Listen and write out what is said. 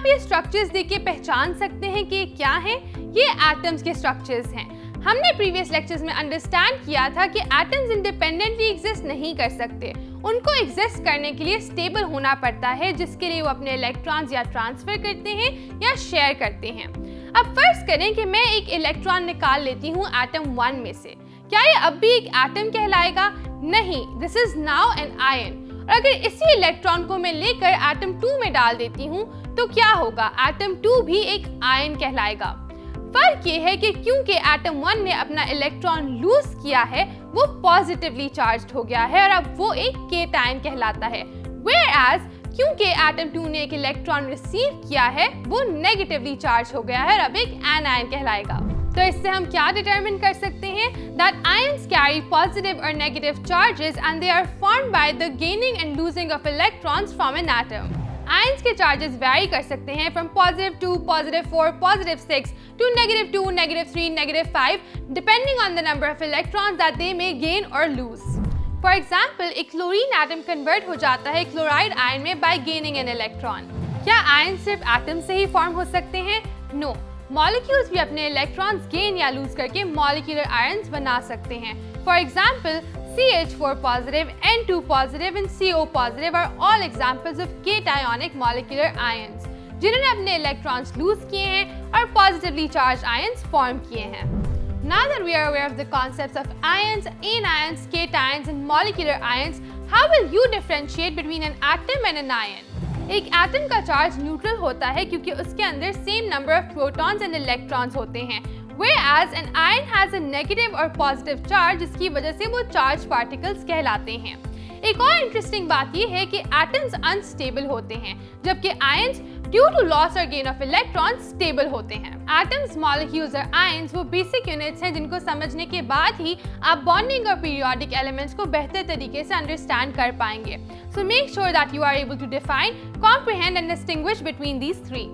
आप ये स्ट्रक्चर्स देख के पहचान सकते हैं कि क्या हैं? ये एटम्स के स्ट्रक्चर्स हैं। हमने प्रीवियस लेक्चर्स में अंडरस्टैंड किया था कि एटम्स इंडिपेंडेंटली एग्जिस्ट नहीं कर सकते। उनको एग्जिस्ट करने के लिए स्टेबल होना पड़ता है, जिसके लिए वो अपने इलेक्ट्रॉन्स या ट्रांसफर करते हैं या शेयर करते हैं। अब फर्ज करें कि मैं एक इलेक्ट्रॉन निकाल लेती हूँ एटम 1 में से। क्या ये अब भी एक एटम कहलाएगा? नहीं, this is now an ion. और अगर इसी इलेक्ट्रॉन को मैं लेकर एटम 2 में डाल देती हूँ तो क्या होगा? एटम 2 भी एक आयन कहलाएगा। फर्क ये है कि क्योंकि एटम 1 ने अपना इलेक्ट्रॉन लूज किया है, वो पॉजिटिवली चार्ज्ड हो गया है और अब वो एक केटायन कहलाता है। Whereas क्योंकि एटम 2 ने एक इलेक्ट्रॉन रिसीव किया है, वो नेगेटिवली चार्ज हो गया है और अब एक एनायन कहलाएगा। तो इससे हम क्या डिटरमिन कर सकते हैं? That ions carry positive or negative charges and they are formed by the gaining and losing of electrons from an atom. Ions के चार्जेस वैरी कर सकते हैं from +2, +4, +6 to -2, -3, -5 depending on the number of electrons that they may gain और loose. For example, एक chlorine atom convert हो जाता है chloride ion में बाय गेनिंग एन इलेक्ट्रॉन। क्या आयन सिर्फ एटम से ही फॉर्म हो सकते हैं? नो, मॉलिक्यूल्स भी अपने इलेक्ट्रॉन्स गेन या लूज करके मॉलिक्यूलर आयंस बना सकते हैं। For example, CH4 positive, N2 positive and CO positive are all examples of cationic molecular ions, जिन्होंने अपने इलेक्ट्रॉन्स लूज किए हैं और पॉजिटिवली चार्ज आयंस फॉर्म किए हैं। Now that we are aware of the concepts of ions, anions, cations and molecular ions, how will you differentiate between an atom and an ion? एक atom का charge neutral होता है क्योंकि उसके अंदर same number of protons and electrons होते हैं। Whereas an ion has a negative और positive charge, जिसकी वजह से वो चार्ज पार्टिकल्स कहलाते हैं। एक और इंटरेस्टिंग बात ये है कि एटम्स अनस्टेबल होते हैं, जबकि आयंस ड्यू टू लॉस और गेन ऑफ इलेक्ट्रॉन्स स्टेबल होते हैं। एटम्स, मॉलिक्यूल्स और आयंस वो बेसिक यूनिट्स हैं जिनको समझने के बाद ही आप बॉन्डिंग और पीरियोडिक एलिमेंट्स को बेहतर तरीके से अंडरस्टैंड कर पाएंगे। So make sure that you are able to define, comprehend and distinguish between these three.